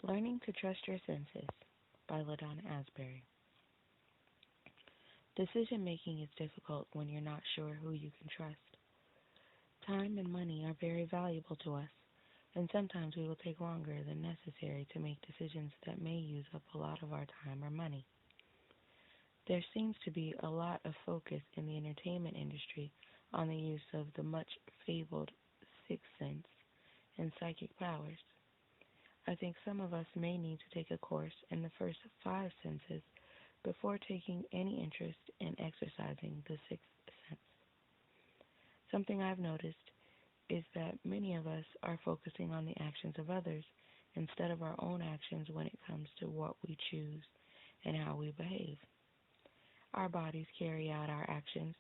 Learning to Trust Your Senses by LaDonna Asberry. Decision making is difficult when you're not sure who you can trust. Time and money are very valuable to us, and sometimes we will take longer than necessary to make decisions that may use up a lot of our time or money. There seems to be a lot of focus in the entertainment industry on the use of the much fabled sixth sense and psychic powers. I think some of us may need to take a course in the first five senses before taking any interest in exercising the sixth sense. Something I've noticed is that many of us are focusing on the actions of others instead of our own actions when it comes to what we choose and how we behave. Our bodies carry out our actions,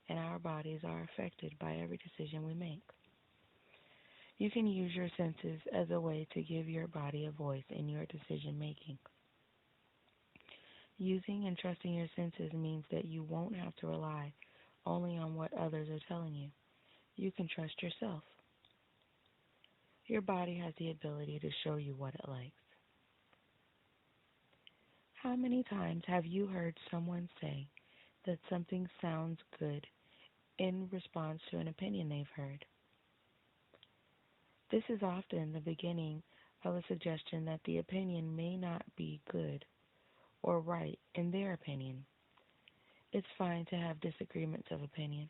and our bodies are affected by every decision we make. You can use your senses as a way to give your body a voice in your decision making. Using and trusting your senses means that you won't have to rely only on what others are telling you. You can trust yourself. Your body has the ability to show you what it likes. How many times have you heard someone say that something sounds good in response to an opinion they've heard? This is often the beginning of a suggestion that the opinion may not be good or right in their opinion. It's fine to have disagreements of opinion.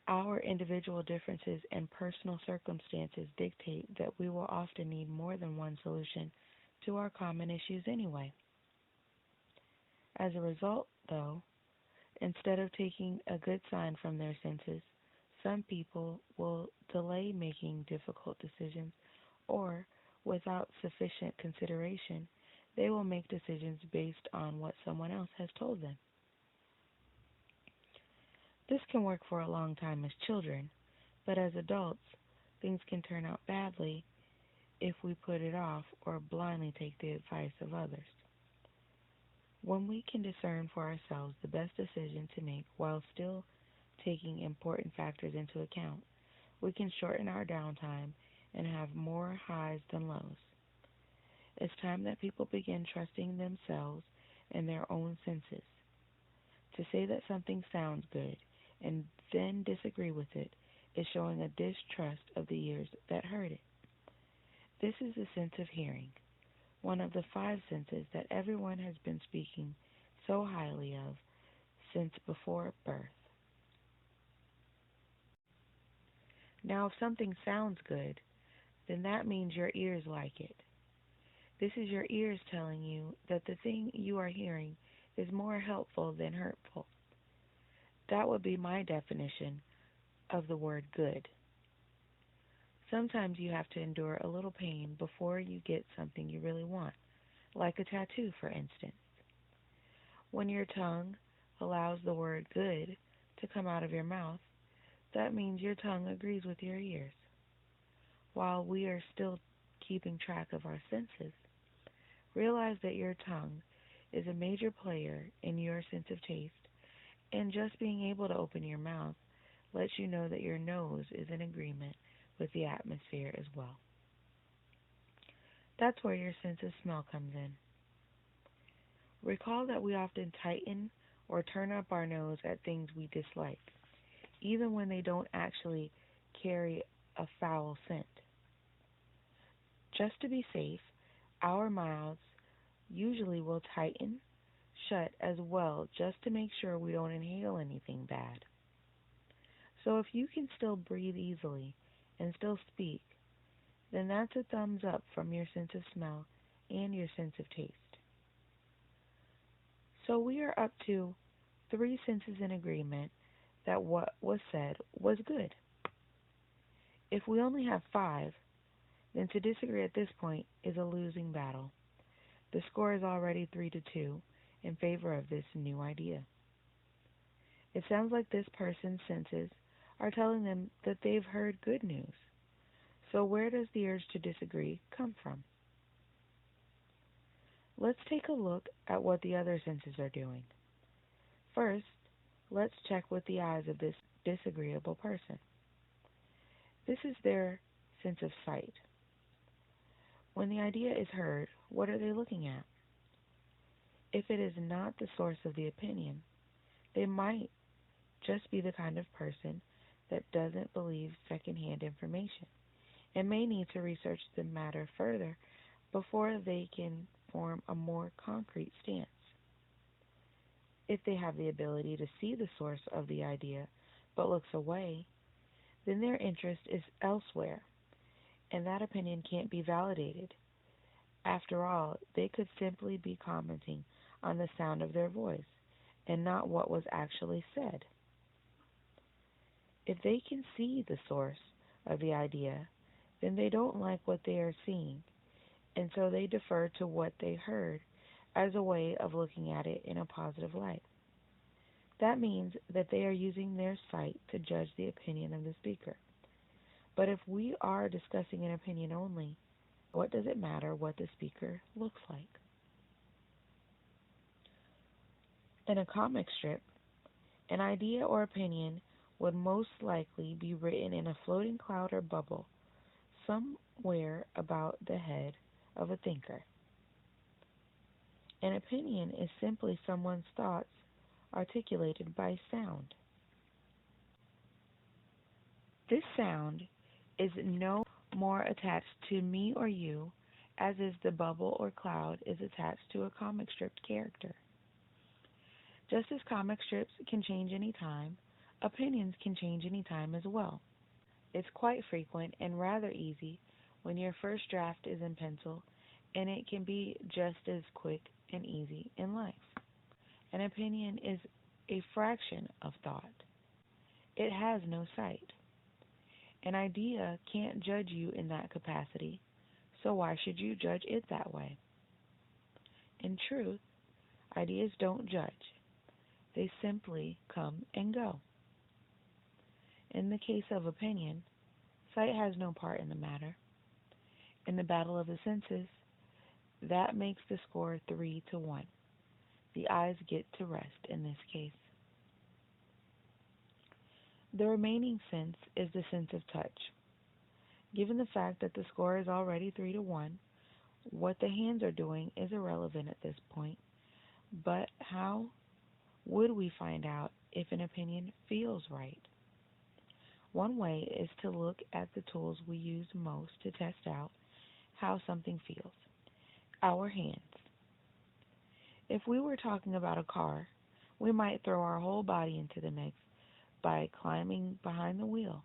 Our individual differences and personal circumstances dictate that we will often need more than one solution to our common issues anyway. As a result, though, instead of taking a good sign from their senses, some people will delay making difficult decisions, or, without sufficient consideration, they will make decisions based on what someone else has told them. This can work for a long time as children, but as adults, things can turn out badly if we put it off or blindly take the advice of others. When we can discern for ourselves the best decision to make while still taking important factors into account, we can shorten our downtime and have more highs than lows. It's time that people begin trusting themselves and their own senses. To say that something sounds good and then disagree with it is showing a distrust of the ears that heard it. This is the sense of hearing, one of the five senses that everyone has been speaking so highly of since before birth. Now, if something sounds good, then that means your ears like it. This is your ears telling you that the thing you are hearing is more helpful than hurtful. That would be my definition of the word good. Sometimes you have to endure a little pain before you get something you really want, like a tattoo, for instance. When your tongue allows the word good to come out of your mouth, that means your tongue agrees with your ears. While we are still keeping track of our senses, realize that your tongue is a major player in your sense of taste, and just being able to open your mouth lets you know that your nose is in agreement with the atmosphere as well. That's where your sense of smell comes in. Recall that we often tighten or turn up our nose at things we dislike, even when they don't actually carry a foul scent. Just to be safe, our mouths usually will tighten shut as well, just to make sure we don't inhale anything bad. So if you can still breathe easily and still speak, then that's a thumbs up from your sense of smell and your sense of taste. So we are up to three senses in agreement that what was said was good. If we only have five, then to disagree at this point is a losing battle. The score is already 3-2 in favor of this new idea. It sounds like this person's senses are telling them that they've heard good news. So where does the urge to disagree come from? Let's take a look at what the other senses are doing. First, let's check with the eyes of this disagreeable person. This is their sense of sight. When the idea is heard, what are they looking at? If it is not the source of the opinion, they might just be the kind of person that doesn't believe secondhand information and may need to research the matter further before they can form a more concrete stance. If they have the ability to see the source of the idea but looks away, then their interest is elsewhere, and that opinion can't be validated. After all, they could simply be commenting on the sound of their voice and not what was actually said. If they can see the source of the idea, then they don't like what they are seeing, and so they defer to what they heard as a way of looking at it in a positive light. That means that they are using their sight to judge the opinion of the speaker. But if we are discussing an opinion only, what does it matter what the speaker looks like? In a comic strip, an idea or opinion would most likely be written in a floating cloud or bubble somewhere about the head of a thinker. An opinion is simply someone's thoughts articulated by sound. This sound is no more attached to me or you as is the bubble or cloud is attached to a comic strip character. Just as comic strips can change any time, opinions can change any time as well. It's quite frequent and rather easy when your first draft is in pencil, and it can be just as quick and easy in life. An opinion is a fraction of thought. It has no sight. An idea can't judge you in that capacity, so why should you judge it that way? In truth, ideas don't judge. They simply come and go. In the case of opinion, sight has no part in the matter. In the battle of the senses, that makes the score 3-1. The eyes get to rest in this case. The remaining sense is the sense of touch. Given the fact that the score is already 3-1, what the hands are doing is irrelevant at this point. But how would we find out if an opinion feels right? One way is to look at the tools we use most to test out how something feels: our hands. If we were talking about a car, we might throw our whole body into the mix by climbing behind the wheel.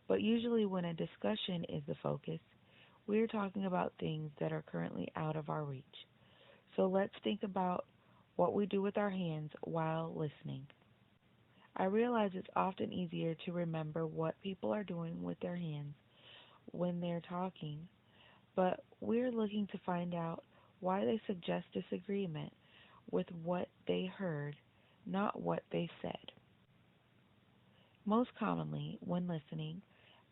But usually when a discussion is the focus, we're talking about things that are currently out of our reach. So let's think about what we do with our hands while listening. I realize it's often easier to remember what people are doing with their hands when they're talking, but we're looking to find out why they suggest disagreement with what they heard, not what they said. Most commonly, when listening,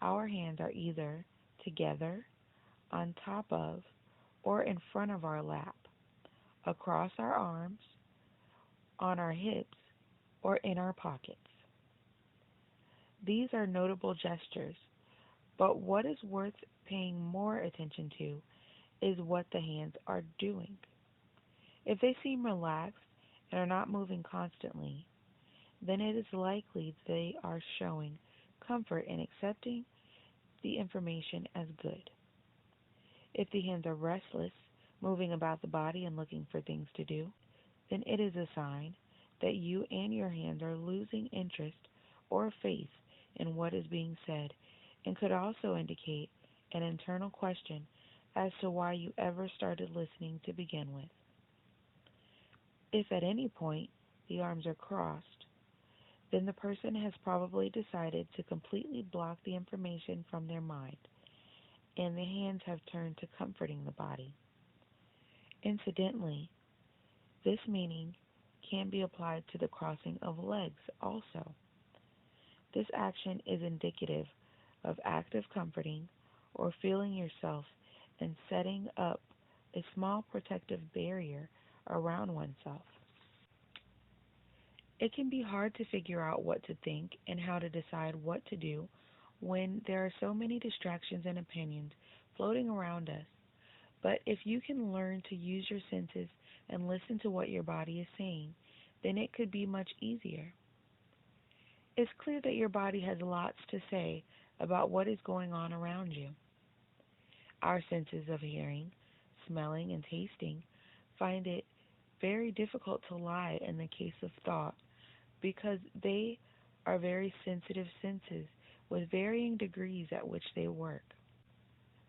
our hands are either together, on top of, or in front of our lap, across our arms, on our hips, or in our pockets. These are notable gestures, but what is worth paying more attention to is what the hands are doing. If they seem relaxed and are not moving constantly, then it is likely they are showing comfort in accepting the information as good. If the hands are restless, moving about the body and looking for things to do, then it is a sign that you and your hands are losing interest or faith in what is being said, and could also indicate an internal question as to why you ever started listening to begin with. If at any point the arms are crossed, then the person has probably decided to completely block the information from their mind, and the hands have turned to comforting the body. Incidentally, this meaning can be applied to the crossing of legs also. This action is indicative of active comforting or feeling yourself and setting up a small protective barrier around oneself. It can be hard to figure out what to think and how to decide what to do when there are so many distractions and opinions floating around us. But if you can learn to use your senses and listen to what your body is saying, then it could be much easier. It's clear that your body has lots to say about what is going on around you. Our senses of hearing, smelling, and tasting find it very difficult to lie in the case of thought because they are very sensitive senses with varying degrees at which they work.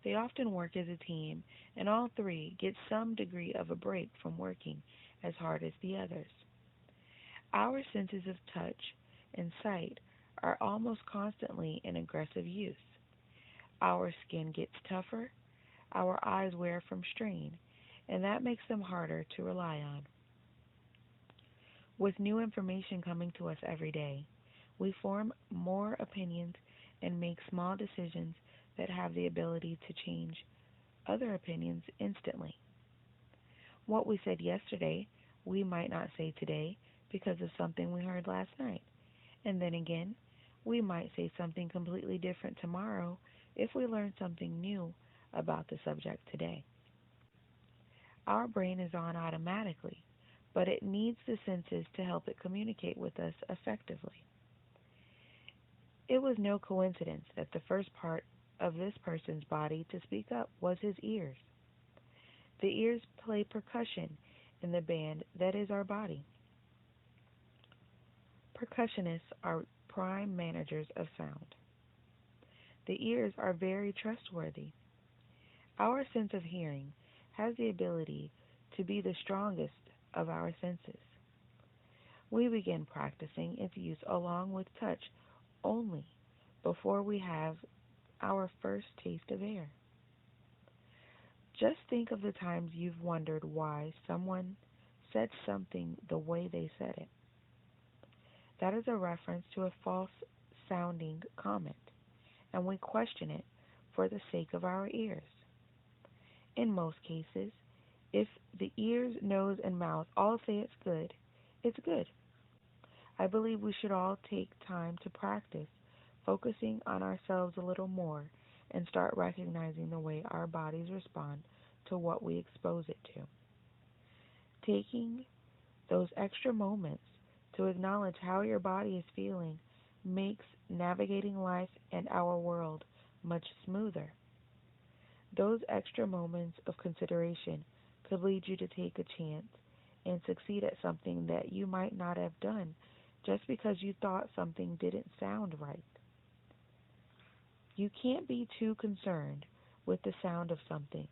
They often work as a team, and all three get some degree of a break from working as hard as the others. Our senses of touch and sight are almost constantly in aggressive use. Our skin gets tougher, our eyes wear from strain, and that makes them harder to rely on. With new information coming to us every day, we form more opinions and make small decisions that have the ability to change other opinions instantly. What we said yesterday, we might not say today because of something we heard last night. And then again, we might say something completely different tomorrow if we learn something new about the subject today. Our brain is on automatically, but it needs the senses to help it communicate with us effectively. It was no coincidence that the first part of this person's body to speak up was his ears. The ears play percussion in the band that is our body. Percussionists are prime managers of sound. The ears are very trustworthy. Our sense of hearing has the ability to be the strongest of our senses. We begin practicing its use along with touch only before we have our first taste of air. Just think of the times you've wondered why someone said something the way they said it. That is a reference to a false sounding comment, and we question it for the sake of our ears. In most cases, if the ears, nose, and mouth all say it's good. I believe we should all take time to practice focusing on ourselves a little more and start recognizing the way our bodies respond to what we expose it to. Taking those extra moments to acknowledge how your body is feeling makes navigating life and our world much smoother. Those extra moments of consideration could lead you to take a chance and succeed at something that you might not have done just because you thought something didn't sound right. You can't be too concerned with the sound of something.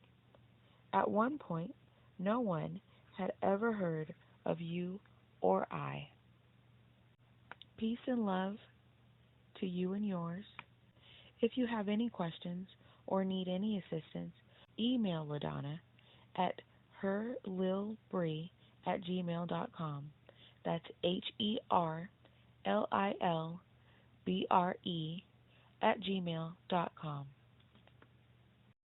At one point, no one had ever heard of you or I. Peace and love to you and yours. If you have any questions or need any assistance, email LaDonna at herlilbre@gmail.com. That's HERLILBRE @gmail.com.